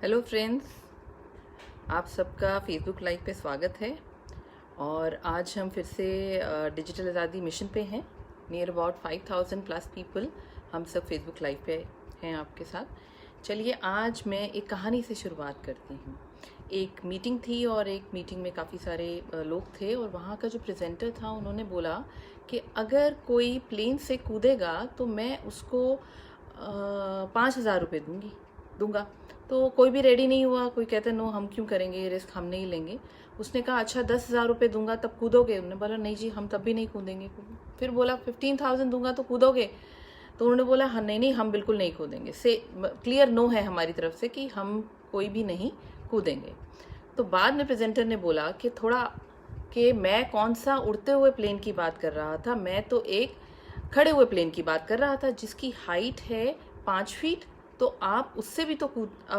Hello friends, आप सबका Facebook live पे स्वागत है। और आज हम फिर से डिजिटल आज़ादी मिशन पे हैं। नियर अबाउट 5000 प्लस पीपल हम सब फेसबुक लाइव पे हैं आपके साथ। चलिए आज मैं एक कहानी से शुरुआत करती हूँ। एक मीटिंग थी और एक मीटिंग में काफ़ी सारे लोग थे और वहाँ का जो प्रेजेंटर था उन्होंने बोला कि अगर कोई प्लेन से कूदेगा तो मैं उसको 5,000 रुपये दूंगा। तो कोई भी रेडी नहीं हुआ, कोई कहते नो हम क्यों करेंगे, ये रिस्क हम नहीं लेंगे। उसने कहा अच्छा 10,000 रुपये दूंगा तब कूदोगे? उन्होंने बोला नहीं जी हम तब भी नहीं कूदेंगे। फिर बोला 15,000 दूंगा तो कूदोगे? तो उन्होंने बोला हाँ नहीं हम बिल्कुल नहीं कूदेंगे। से क्लियर नो है हमारी तरफ से कि हम कोई भी नहीं कूदेंगे। तो बाद में प्रेजेंटर ने बोला कि थोड़ा कि मैं कौन सा उड़ते हुए प्लेन की बात कर रहा था, मैं तो एक खड़े हुए प्लेन की बात कर रहा था जिसकी हाइट है 5 फीट। तो आप उससे भी तो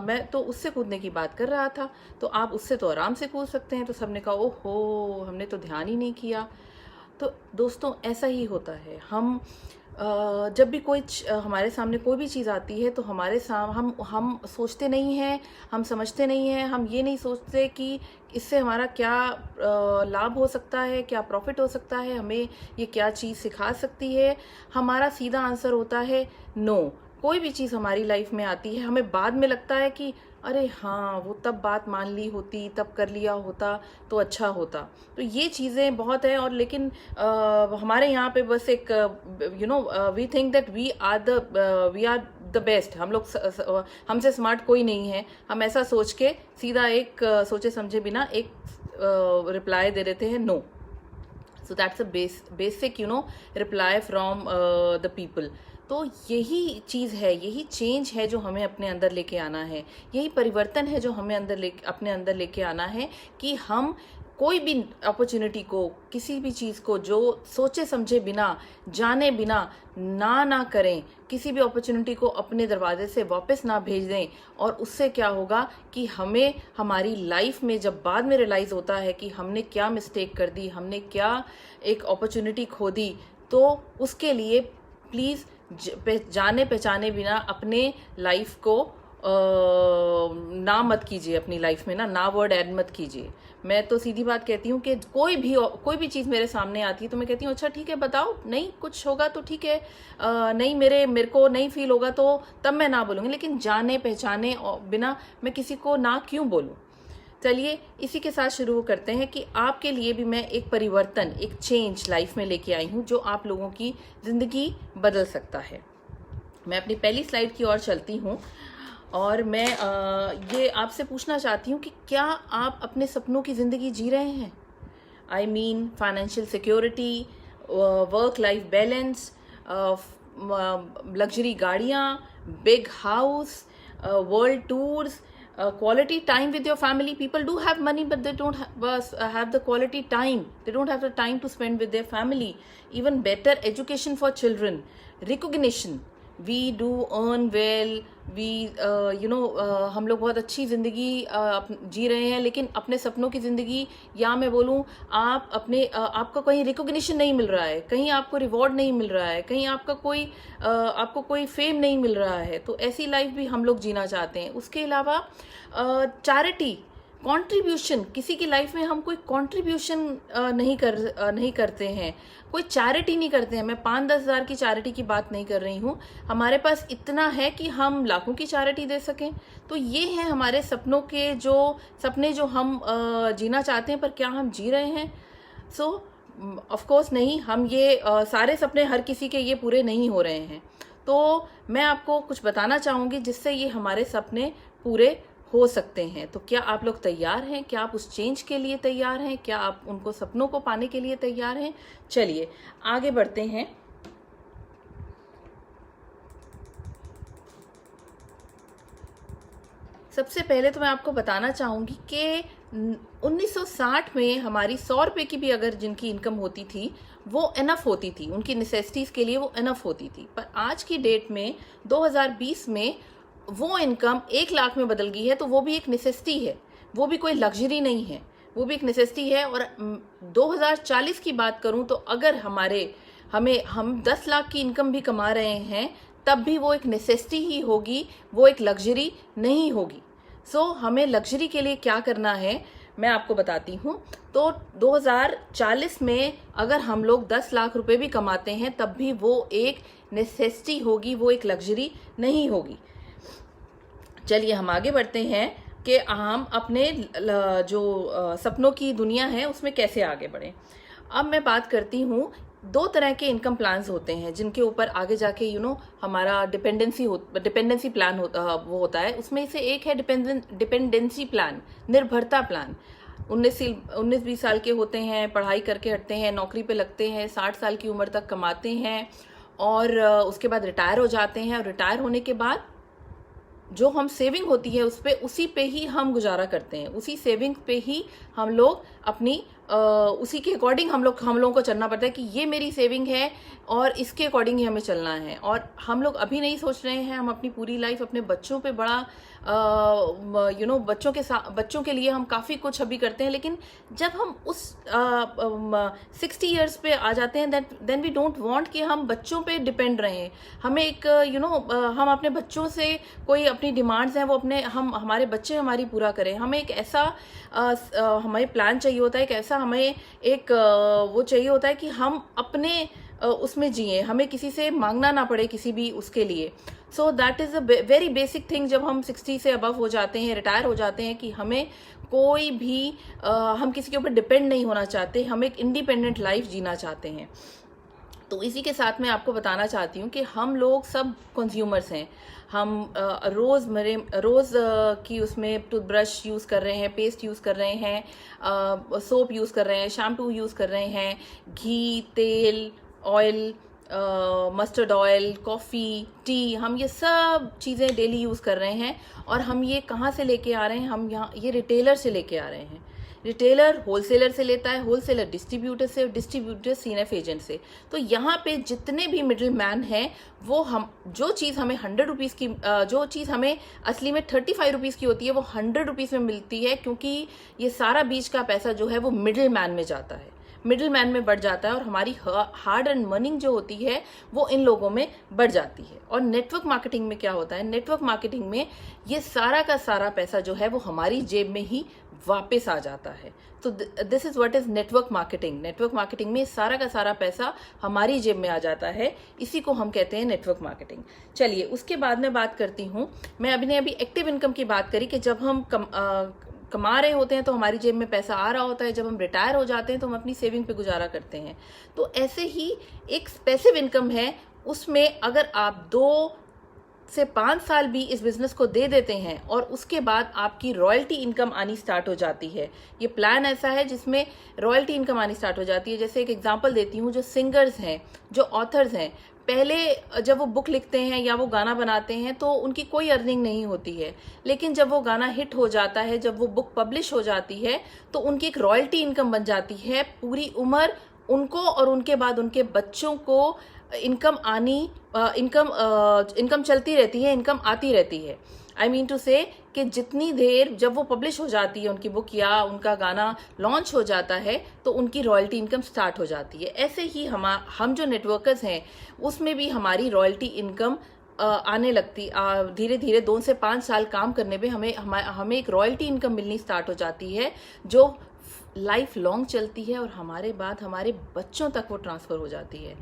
मैं तो उससे कूदने की बात कर रहा था, तो आप उससे तो आराम से कूद सकते हैं। तो सबने कहा ओहो हमने तो ध्यान ही नहीं किया। तो दोस्तों ऐसा ही होता है। हम जब भी हमारे सामने कोई भी चीज़ आती है तो हमारे हम सोचते नहीं हैं, हम समझते नहीं हैं, हम ये नहीं सोचते कि इससे हमारा क्या लाभ हो सकता है, क्या प्रॉफिट हो सकता है, हमें ये क्या चीज़ सिखा सकती है। हमारा सीधा आंसर होता है नो। कोई भी चीज़ हमारी लाइफ में आती है हमें बाद में लगता है कि अरे हाँ वो तब बात मान ली होती, तब कर लिया होता तो अच्छा होता। तो ये चीज़ें बहुत है। और लेकिन हमारे यहाँ पे बस एक we think that we are the best. हम लोग हमसे स्मार्ट कोई नहीं है। हम ऐसा सोच के सीधा एक सोचे समझे बिना एक रिप्लाई दे देते हैं no. So that's a basic reply from the people. तो यही चीज़ है, यही चेंज है जो हमें अपने अंदर लेके आना है, यही परिवर्तन है जो हमें अपने अंदर लेके आना है कि हम कोई भी अपॉर्चुनिटी को, किसी भी चीज़ को जो सोचे समझे बिना, जाने बिना ना करें। किसी भी अपॉर्चुनिटी को अपने दरवाजे से वापस ना भेज दें। और उससे क्या होगा कि हमें हमारी लाइफ में जब बाद में रियलाइज़ होता है कि हमने क्या मिस्टेक कर दी, हमने क्या एक अपॉर्चुनिटी खो दी, तो उसके लिए प्लीज़ जाने पहचाने बिना अपने लाइफ को ना मत कीजिए। अपनी लाइफ में ना वर्ड ऐड मत कीजिए। मैं तो सीधी बात कहती हूँ कि कोई भी चीज़ मेरे सामने आती है तो मैं कहती हूँ अच्छा ठीक है बताओ, नहीं कुछ होगा तो ठीक है, नहीं मेरे को नहीं फील होगा तो तब मैं ना बोलूँगी। लेकिन जाने पहचाने बिना मैं किसी को ना क्यों बोलूँ। चलिए इसी के साथ शुरू करते हैं कि आपके लिए भी मैं एक परिवर्तन, एक चेंज लाइफ में लेके आई हूँ जो आप लोगों की ज़िंदगी बदल सकता है। मैं अपनी पहली स्लाइड की ओर चलती हूँ और मैं ये आपसे पूछना चाहती हूँ कि क्या आप अपने सपनों की ज़िंदगी जी रहे हैं? I mean financial security, work life balance, luxury गाड़ियाँ, big house, world tours, quality time with your family. People do have money but they don't have the quality time. They don't have the time to spend with their family. Even better education for children, recognition, we do earn well, we हम लोग बहुत अच्छी ज़िंदगी जी रहे हैं। लेकिन अपने सपनों की ज़िंदगी, या मैं बोलूँ आप आपका कहीं रिकॉग्निशन नहीं मिल रहा है, कहीं आपको रिवॉर्ड नहीं मिल रहा है, कहीं आपको कोई फेम नहीं मिल रहा है। तो ऐसी लाइफ भी हम लोग जीना चाहते हैं। उसके अलावा चैरिटी, कंट्रीब्यूशन, किसी की लाइफ में हम कोई कंट्रीब्यूशन नहीं करते हैं, कोई चैरिटी नहीं करते हैं। मैं 5-10 हज़ार की चैरिटी की बात नहीं कर रही हूँ। हमारे पास इतना है कि हम लाखों की चैरिटी दे सकें। तो ये हैं हमारे सपनों के सपने जो हम जीना चाहते हैं। पर क्या हम जी रहे हैं? सो ऑफ कोर्स नहीं। हम ये सारे सपने हर किसी के ये पूरे नहीं हो रहे हैं। तो मैं आपको कुछ बताना चाहूँगी जिससे ये हमारे सपने पूरे हो सकते हैं। तो क्या आप लोग तैयार हैं? क्या आप उस चेंज के लिए तैयार हैं? क्या आप उनको सपनों को पाने के लिए तैयार हैं? चलिए आगे बढ़ते हैं। सबसे पहले तो मैं आपको बताना चाहूँगी कि 1960 में हमारी 100 रुपये की भी अगर जिनकी इनकम होती थी वो इनफ होती थी, उनकी नेसेसिटीज़ के लिए वो इनफ होती थी। पर आज की डेट में 2020 में वो इनकम 1 लाख में बदल गई है। तो वो भी एक नेसेसिटी है, वो भी कोई लग्जरी नहीं है, वो भी एक नेसेसिटी है। और 2040 की बात करूं तो अगर हम 10 लाख की इनकम भी कमा रहे हैं तब भी वो एक नेसेसिटी ही होगी, वो एक लग्जरी नहीं होगी। सो हमें लग्जरी के लिए क्या करना है मैं आपको बताती हूँ। तो 2040 में अगर हम लोग 10 लाख रुपए भी कमाते हैं तब भी वो एक नेसेसिटी होगी, वो एक लग्जरी नहीं होगी। चलिए हम आगे बढ़ते हैं कि हम अपने जो सपनों की दुनिया है उसमें कैसे आगे बढ़ें। अब मैं बात करती हूँ, दो तरह के इनकम प्लान्स होते हैं जिनके ऊपर आगे जाके हमारा डिपेंडेंसी प्लान वो होता है। उसमें से एक है डिपेंडेंसी प्लान, निर्भरता प्लान। 19-20 साल के होते हैं, पढ़ाई करके हटते हैं, नौकरी पे लगते हैं, 60 साल की उम्र तक कमाते हैं और उसके बाद रिटायर हो जाते हैं। और रिटायर होने के बाद जो हम सेविंग होती है उसी पे ही हम गुजारा करते हैं, उसी सेविंग पे ही हम लोग अपनी उसी के अकॉर्डिंग हम लोगों को चलना पड़ता है कि ये मेरी सेविंग है और इसके अकॉर्डिंग ही हमें चलना है। और हम लोग अभी नहीं सोच रहे हैं, हम अपनी पूरी लाइफ अपने बच्चों पे बड़ा बच्चों के लिए हम काफ़ी कुछ अभी करते हैं, लेकिन जब हम उस 60 ईयर्स पे आ जाते हैं देन वी डोंट वांट कि हम बच्चों पे डिपेंड रहें। हमें एक हम अपने बच्चों से कोई अपनी डिमांड्स हैं वो हमारे बच्चे हमारी पूरा करें। हमें एक ऐसा हमें प्लान चाहिए होता है, एक ऐसा हमें एक वो चाहिए होता है कि हम अपने उसमें जिए, हमें किसी से मांगना ना पड़े किसी भी उसके लिए। So that is a very basic thing. जब हम 60 से अबव हो जाते हैं, रिटायर हो जाते हैं, कि हमें कोई भी हम किसी के ऊपर डिपेंड नहीं होना चाहते, हम एक इंडिपेंडेंट लाइफ जीना चाहते हैं। तो इसी के साथ मैं आपको बताना चाहती हूँ कि हम लोग सब कंज्यूमर्स हैं। हम रोज़ की उसमें टूथब्रश यूज़ कर रहे हैं, पेस्ट यूज़ कर रहे हैं, सोप यूज़ कर रहे हैं, शैम्पू यूज़ कर रहे हैं, घी, तेल, oil, mustard oil, coffee, T, हम ये सब चीज़ें डेली यूज़ कर रहे हैं। और हम ये कहाँ से लेके आ रहे हैं? हम यहाँ ये रिटेलर से लेके आ रहे हैं। रिटेलर होलसेलर से लेता है, होलसेलर डिस्ट्रीब्यूटर से, डिस्ट्रीब्यूटर सीएनएफ एजेंट से। तो यहाँ पे जितने भी मिडिल मैन हैं वो हम जो चीज़ हमें 100 रुपीज़ की जो चीज़ हमें असली में 35 रुपीज़ की होती है वो 100 रुपीज़ में मिलती है, क्योंकि ये सारा बीच का पैसा जो है वो मिडिल मैन में जाता है, मिडिल मैन में बढ़ जाता है और हमारी हार्ड एंड अर्निंग जो होती है वो इन लोगों में बढ़ जाती है। और नेटवर्क मार्केटिंग में क्या होता है? नेटवर्क मार्केटिंग में ये सारा का सारा पैसा जो है वो हमारी जेब में ही वापस आ जाता है। तो this is what is network marketing. Network marketing में सारा का सारा पैसा हमारी जेब में आ जाता है, इसी को हम कहते हैं नेटवर्क मार्केटिंग। चलिए उसके बाद में बात करती हूँ, मैं अभी एक्टिव इनकम की बात करी कि जब हम कमा रहे होते हैं तो हमारी जेब में पैसा आ रहा होता है, जब हम रिटायर हो जाते हैं तो हम अपनी सेविंग पे गुजारा करते हैं। तो ऐसे ही एक पैसिव इनकम है, उसमें अगर आप 2 से 5 साल भी इस बिजनेस को दे देते हैं और उसके बाद आपकी रॉयल्टी इनकम आनी स्टार्ट हो जाती है। ये प्लान ऐसा है जिसमें रॉयल्टी इनकम आनी स्टार्ट हो जाती है। जैसे एक एग्जांपल देती हूँ, जो सिंगर्स हैं, जो ऑथर्स हैं, पहले जब वो बुक लिखते हैं या वो गाना बनाते हैं तो उनकी कोई अर्निंग नहीं होती है, लेकिन जब वो गाना हिट हो जाता है, जब वो बुक पब्लिश हो जाती है तो उनकी एक रॉयल्टी इनकम बन जाती है। पूरी उम्र उनको और उनके बाद उनके बच्चों को इनकम चलती रहती है, इनकम आती रहती है। आई मीन टू से कि जितनी देर जब वो पब्लिश हो जाती है उनकी बुक या उनका गाना लॉन्च हो जाता है तो उनकी रॉयल्टी इनकम स्टार्ट हो जाती है। ऐसे ही हम जो नेटवर्कर्स हैं उसमें भी हमारी रॉयल्टी इनकम आने लगती, धीरे धीरे 2 से 5 साल काम करने पे हमें एक रॉयल्टी इनकम मिलनी स्टार्ट हो जाती है, जो लाइफ लॉन्ग चलती है और हमारे बाद हमारे बच्चों तक वो ट्रांसफ़र हो जाती है।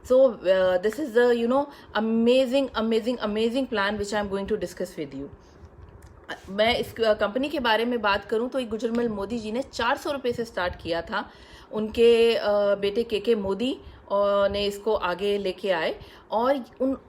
So this is the amazing plan which I am going to discuss with you. मैं इस कंपनी के बारे में बात करूं तो गुजरमल मोदी जी ने 400 रुपये से स्टार्ट किया था। उनके बेटे के मोदी ने इसको आगे लेके आए और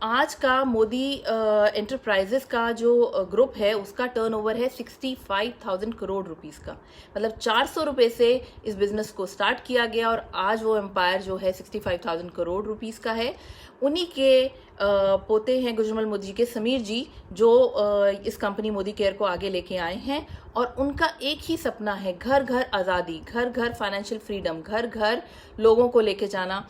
आज का मोदी एंटरप्राइजेस का जो ग्रुप है उसका टर्नओवर है 65,000 करोड़ रुपीस का। मतलब 400 रुपये से इस बिजनेस को स्टार्ट किया गया और आज वो एम्पायर जो है 65,000 करोड़ रुपीस का है। उन्हीं के पोते हैं गुजरमल मोदी जी के, समीर जी, जो इस कंपनी मोदी केयर को आगे लेके आए हैं। और उनका एक ही सपना है, घर घर आज़ादी, घर घर फाइनेंशियल फ्रीडम, घर घर लोगों को लेके जाना,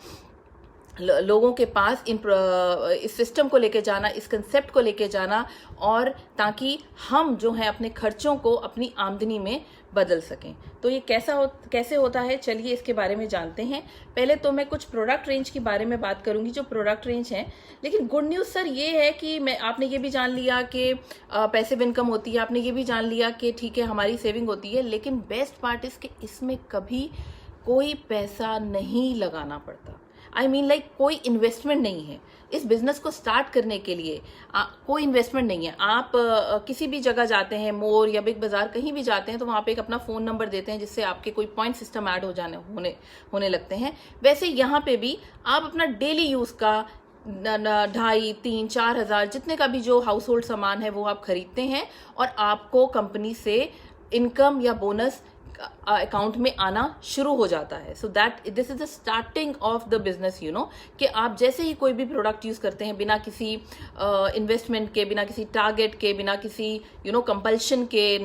लोगों के पास इस सिस्टम को लेके जाना, इस कंसेप्ट को लेके जाना, और ताकि हम जो है अपने खर्चों को अपनी आमदनी में बदल सकें। तो ये कैसे होता है, चलिए इसके बारे में जानते हैं। पहले तो मैं कुछ प्रोडक्ट रेंज के बारे में बात करूंगी, जो प्रोडक्ट रेंज है। लेकिन गुड न्यूज़ सर ये है कि आपने ये भी जान लिया कि पैसिव इनकम होती है, आपने ये भी जान लिया कि ठीक है हमारी सेविंग होती है, लेकिन बेस्ट पार्ट इसके इसमें कभी कोई पैसा नहीं लगाना पड़ता। आई मीन लाइक कोई इन्वेस्टमेंट नहीं है इस बिजनेस को स्टार्ट करने के लिए। कोई इन्वेस्टमेंट नहीं है। आप किसी भी जगह जाते हैं, मोर या बिग बाजार कहीं भी जाते हैं, तो वहां पे एक अपना फोन नंबर देते हैं जिससे आपके कोई पॉइंट सिस्टम ऐड होने लगते हैं। वैसे यहाँ पे भी आप अपना डेली यूज का 2,500, 3,000, 4,000 जितने का भी जो हाउस होल्ड सामान है वो आप खरीदते हैं और आपको कंपनी से इनकम या बोनस अकाउंट में आना शुरू हो जाता है। So that this is the starting of the business, you know, कि आप जैसे ही कोई भी प्रोडक्ट यूज करते हैं बिना किसी इन्वेस्टमेंट के, बिना किसी टारगेट के, बिना किसी कंपल्शन के,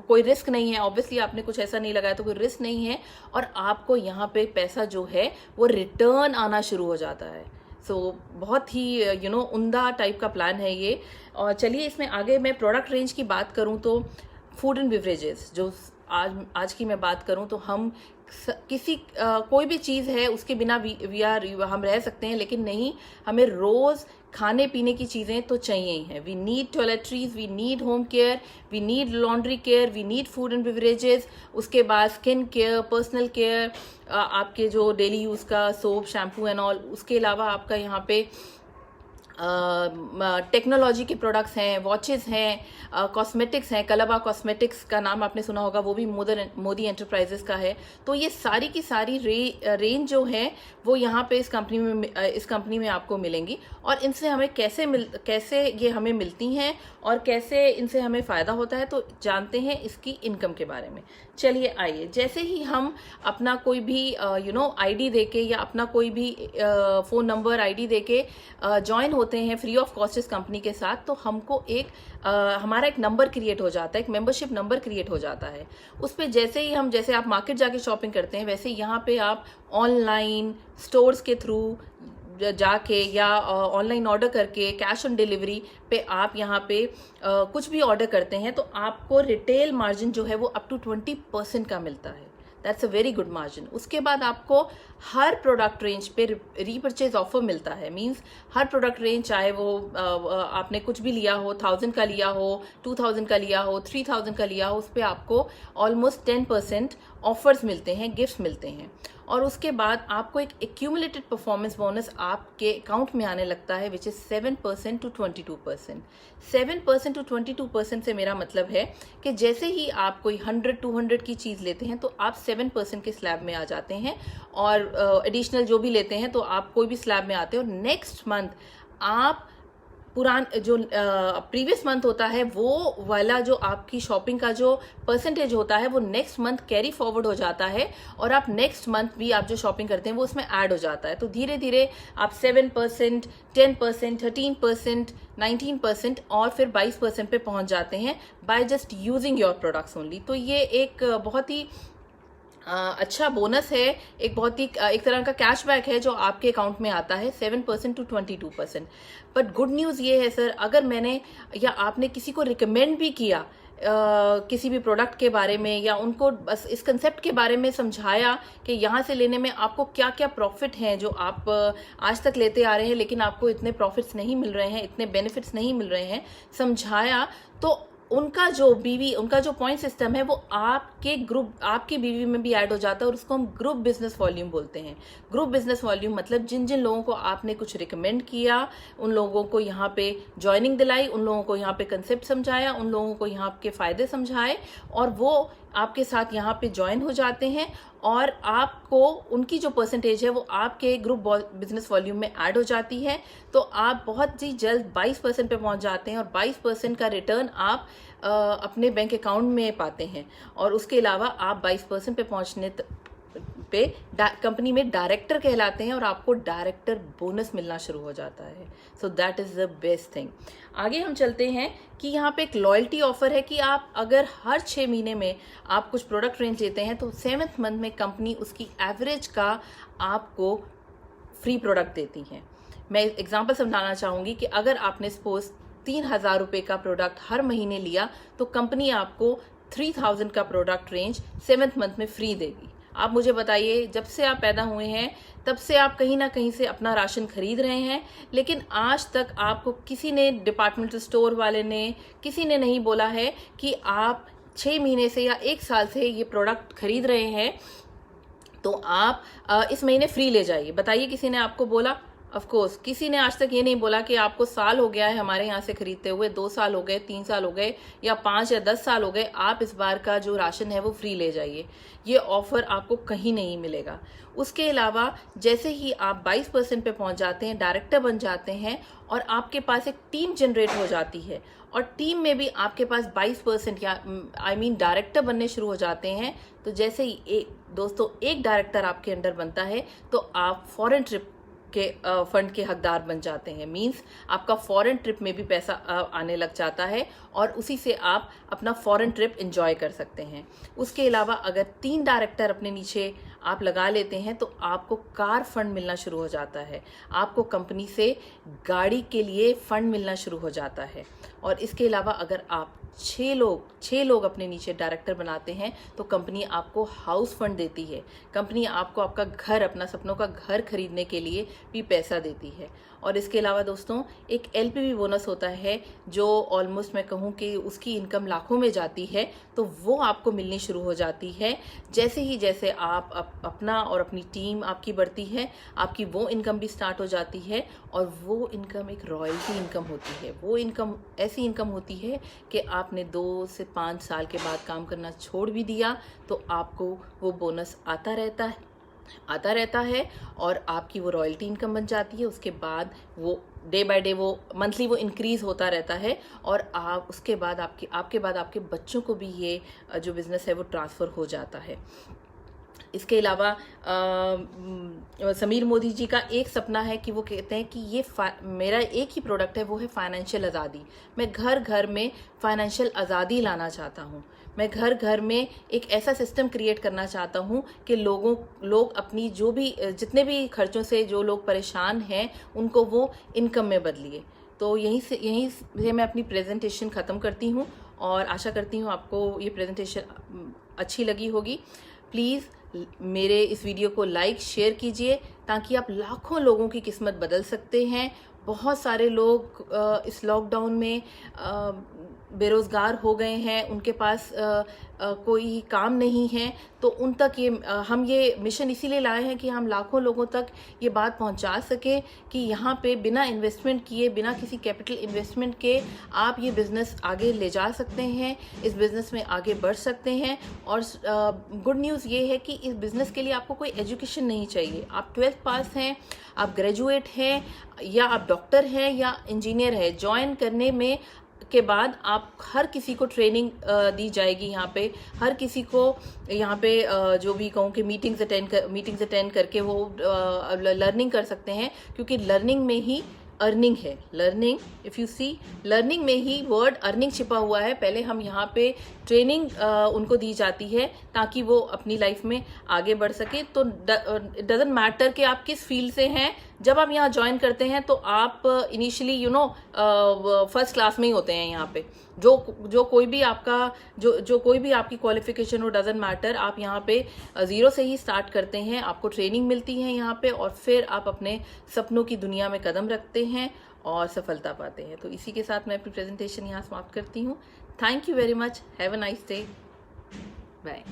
कोई रिस्क नहीं है। ऑब्वियसली आपने कुछ ऐसा नहीं लगाया तो कोई रिस्क नहीं है, और आपको यहाँ पे पैसा जो है वो रिटर्न आना शुरू हो जाता है। सो बहुत ही उम्दा टाइप का प्लान है ये। और चलिए इसमें आगे मैं प्रोडक्ट रेंज की बात करूं तो फूड एंड बिवरेजेस, जो आज की मैं बात करूं तो हम कोई भी चीज़ है उसके बिना हम रह सकते हैं, लेकिन नहीं, हमें रोज़ खाने पीने की चीज़ें तो चाहिए ही हैं। We need toiletries, we need home care, we need laundry care, we need food and beverages. उसके बाद स्किन केयर, पर्सनल केयर, आपके जो डेली यूज़ का सोप, शैम्पू एंड ऑल। उसके अलावा आपका यहाँ पे टेक्नोलॉजी के प्रोडक्ट्स हैं, वॉचेस हैं, कॉस्मेटिक्स हैं। कलबा कॉस्मेटिक्स का नाम आपने सुना होगा, वो भी मोदी एंटरप्राइजेस का है। तो ये सारी की सारी रेंज जो है वो यहाँ पे इस कंपनी में आपको मिलेंगी। और इनसे हमें कैसे ये हमें मिलती हैं और कैसे इनसे हमें फ़ायदा होता है, तो जानते हैं इसकी इनकम के बारे में। चलिए आइए, जैसे ही हम अपना कोई भी आईडी देके या अपना कोई भी फ़ोन नंबर आईडी देके ज्वाइन होते हैं फ्री ऑफ कॉस्ट इस कंपनी के साथ, तो हमको हमारा एक नंबर क्रिएट हो जाता है, एक मेंबरशिप नंबर क्रिएट हो जाता है। उस पर जैसे आप मार्केट जाके शॉपिंग करते हैं, वैसे यहाँ पे आप ऑनलाइन स्टोर्स के थ्रू जाके या ऑनलाइन ऑर्डर करके कैश ऑन डिलीवरी पे आप यहाँ पे कुछ भी ऑर्डर करते हैं तो आपको रिटेल मार्जिन जो है वो अप टू 20% का मिलता है। That's a very good margin. उसके बाद आपको हर प्रोडक्ट रेंज पे रीपरचेज ऑफर मिलता है। मींस हर प्रोडक्ट रेंज, चाहे वो आपने कुछ भी लिया हो, 1000 का लिया हो, 2000 का लिया हो, 3000 का लिया हो, उस पर आपको ऑलमोस्ट 10% ऑफर्स मिलते हैं, गिफ्ट्स मिलते हैं। और उसके बाद आपको एक एक्यूमुलेटेड परफॉर्मेंस बोनस आपके अकाउंट में आने लगता है, विच इज 7% टू 22%। 7% टू 22% से मेरा मतलब है कि जैसे ही आप कोई 100-200 की चीज़ लेते हैं तो आप 7% के स्लैब में आ जाते हैं, और एडिशनल जो भी लेते हैं तो आप कोई भी स्लैब में आते हैं। और नेक्स्ट मंथ आप जो प्रीवियस मंथ होता है वो वाला जो आपकी शॉपिंग का जो परसेंटेज होता है वो नेक्स्ट मंथ कैरी फॉरवर्ड हो जाता है, और आप नेक्स्ट मंथ भी आप जो शॉपिंग करते हैं वो उसमें ऐड हो जाता है। तो धीरे धीरे आप 7%, 10%, 13%, 19% और फिर 22% पे पहुंच जाते हैं by just using your products only. तो ये एक बहुत ही अच्छा बोनस है, एक तरह का कैशबैक है जो आपके अकाउंट में आता है, 7% टू 22%। बट गुड न्यूज़ ये है सर, अगर मैंने या आपने किसी को रिकमेंड भी किया किसी भी प्रोडक्ट के बारे में, या उनको बस इस कंसेप्ट के बारे में समझाया कि यहाँ से लेने में आपको क्या क्या प्रॉफिट हैं जो आप आज तक लेते आ रहे हैं लेकिन आपको इतने प्रॉफिट्स नहीं मिल रहे हैं, इतने बेनिफिट्स नहीं मिल रहे हैं, समझाया, तो उनका जो पॉइंट सिस्टम है वो आपकी बीवी में भी ऐड हो जाता है, और उसको हम ग्रुप बिजनेस वॉल्यूम बोलते हैं। ग्रुप बिजनेस वॉल्यूम मतलब जिन जिन लोगों को आपने कुछ रिकमेंड किया, उन लोगों को यहाँ पे ज्वाइनिंग दिलाई, उन लोगों को यहाँ पे कंसेप्ट समझाया, उन लोगों को यहाँ के फायदे समझाए, और वो आपके साथ यहाँ पे ज्वाइन हो जाते हैं, और आपको उनकी जो परसेंटेज है वो आपके ग्रुप बिजनेस वॉल्यूम में ऐड हो जाती है। तो आप बहुत ही जल्द 22% पे पहुंच जाते हैं, और 22% का रिटर्न आप अपने बैंक अकाउंट में पाते हैं। और उसके अलावा आप 22% पे पहुंचने पे कंपनी में डायरेक्टर कहलाते हैं, और आपको डायरेक्टर बोनस मिलना शुरू हो जाता है। So that is the best thing. आगे हम चलते हैं कि यहाँ पे एक लॉयल्टी ऑफर है कि आप अगर हर 6 महीने में आप कुछ प्रोडक्ट रेंज लेते हैं तो 7th मंथ में कंपनी उसकी एवरेज का आपको फ्री प्रोडक्ट देती है। मैं एग्जांपल समझाना चाहूँगी कि अगर आपने सपोज 3,000 रुपये का प्रोडक्ट हर महीने लिया तो कंपनी आपको 3000 का प्रोडक्ट रेंज 7th मंथ में फ्री देगी। आप मुझे बताइए, जब से आप पैदा हुए हैं तब से आप कहीं ना कहीं से अपना राशन खरीद रहे हैं, लेकिन आज तक आपको किसी ने, डिपार्टमेंटल स्टोर वाले ने, किसी ने नहीं बोला है कि आप 6 महीने से या 1 साल से ये प्रोडक्ट खरीद रहे हैं तो आप इस महीने फ्री ले जाइए। बताइए, किसी ने आपको बोला? ऑफ कोर्स किसी ने आज तक ये नहीं बोला कि आपको साल हो गया है हमारे यहाँ से खरीदते हुए, 2 साल हो गए, 3 साल हो गए या 5 या 10 साल हो गए, आप इस बार का जो राशन है वो फ्री ले जाइए। ये ऑफर आपको कहीं नहीं मिलेगा। उसके अलावा जैसे ही आप 22% पे पहुंच जाते हैं, डायरेक्टर बन जाते हैं और आपके पास एक टीम जनरेट हो जाती है और टीम में भी आपके पास 22% या डायरेक्टर बनने शुरू हो जाते हैं, तो जैसे ही दोस्तों एक डायरेक्टर आपके अंडर बनता है तो आप फॉरेन ट्रिप के फंड के हकदार बन जाते हैं। मींस आपका फॉरेन ट्रिप में भी पैसा आने लग जाता है और उसी से आप अपना फॉरेन ट्रिप एंजॉय कर सकते हैं। उसके अलावा अगर 3 डायरेक्टर अपने नीचे आप लगा लेते हैं तो आपको कार फंड मिलना शुरू हो जाता है, आपको कंपनी से गाड़ी के लिए फंड मिलना शुरू हो जाता है। और इसके अलावा अगर आप 6 लोग अपने नीचे डायरेक्टर बनाते हैं तो कंपनी आपको हाउस फंड देती है, कंपनी आपको आपका घर, अपना सपनों का घर खरीदने के लिए भी पैसा देती है। और इसके अलावा दोस्तों एक एलपीवी बोनस होता है जो ऑलमोस्ट मैं कहूँ कि उसकी इनकम लाखों में जाती है, तो वो आपको मिलनी शुरू हो जाती है जैसे आप अपना और अपनी टीम आपकी बढ़ती है, आपकी वो इनकम भी स्टार्ट हो जाती है। और वो इनकम एक रॉयल्टी इनकम होती है। वो इनकम ऐसी इनकम होती है कि आपने 2 से 5 साल के बाद काम करना छोड़ भी दिया तो आपको वो बोनस आता रहता है और आपकी वो रॉयल्टी इनकम बन जाती है। उसके बाद वो डे बाय डे, वो मंथली वो इंक्रीज होता रहता है और आप उसके बाद आपके बच्चों को भी ये जो बिजनेस है वो ट्रांसफ़र हो जाता है। इसके अलावा समीर मोदी जी का एक सपना है कि वो कहते हैं कि ये मेरा एक ही प्रोडक्ट है, वो है फाइनेंशियल आज़ादी। मैं घर घर में फाइनेंशियल आज़ादी लाना चाहता हूँ। मैं घर घर में एक ऐसा सिस्टम क्रिएट करना चाहता हूँ कि लोग अपनी जो भी जितने भी खर्चों से जो लोग परेशान हैं उनको वो इनकम में बदलिए। तो यहीं से मैं अपनी प्रेजेंटेशन ख़त्म करती हूँ और आशा करती हूँ आपको ये प्रेजेंटेशन अच्छी लगी होगी। प्लीज़ मेरे इस वीडियो को लाइक शेयर कीजिए ताकि आप लाखों लोगों की किस्मत बदल सकते हैं। बहुत सारे लोग इस लॉकडाउन में बेरोज़गार हो गए हैं, उनके पास कोई काम नहीं है, तो उन तक हम ये मिशन इसीलिए लाए हैं कि हम लाखों लोगों तक ये बात पहुंचा सकें कि यहाँ पे बिना इन्वेस्टमेंट किए, बिना किसी कैपिटल इन्वेस्टमेंट के आप ये बिज़नेस आगे ले जा सकते हैं, इस बिज़नेस में आगे बढ़ सकते हैं। और गुड न्यूज़ ये है कि इस बिज़नेस के लिए आपको कोई एजुकेशन नहीं चाहिए। आप 12th पास हैं, आप ग्रेजुएट हैं या आप डॉक्टर हैं या इंजीनियर हैं, ज्वाइन करने में के बाद आप हर किसी को ट्रेनिंग दी जाएगी। यहाँ पे हर किसी को यहाँ पे जो भी कहूँ कि मीटिंग्स अटेंड करके वो लर्निंग कर सकते हैं, क्योंकि लर्निंग में ही अर्निंग है। Learning, if you see, learning में ही वर्ड अर्निंग छिपा हुआ है। पहले हम यहाँ पे ट्रेनिंग उनको दी जाती है ताकि वो अपनी लाइफ में आगे बढ़ सके। तो इट डजंट मैटर कि आप किस फील्ड से हैं, जब आप यहाँ ज्वाइन करते हैं तो आप इनिशियली फर्स्ट क्लास में ही होते हैं। यहाँ पे जो कोई भी आपकी क्वालिफिकेशन हो, डजंट मैटर, आप यहाँ पे 0 से ही स्टार्ट करते हैं। आपको ट्रेनिंग मिलती है यहाँ पे और फिर आप अपने सपनों की दुनिया में कदम रखते हैं और सफलता पाते हैं। तो इसी के साथ मैं अपनी प्रेजेंटेशन यहाँ समाप्त करती हूँ। Thank you very much. Have a nice day. Bye.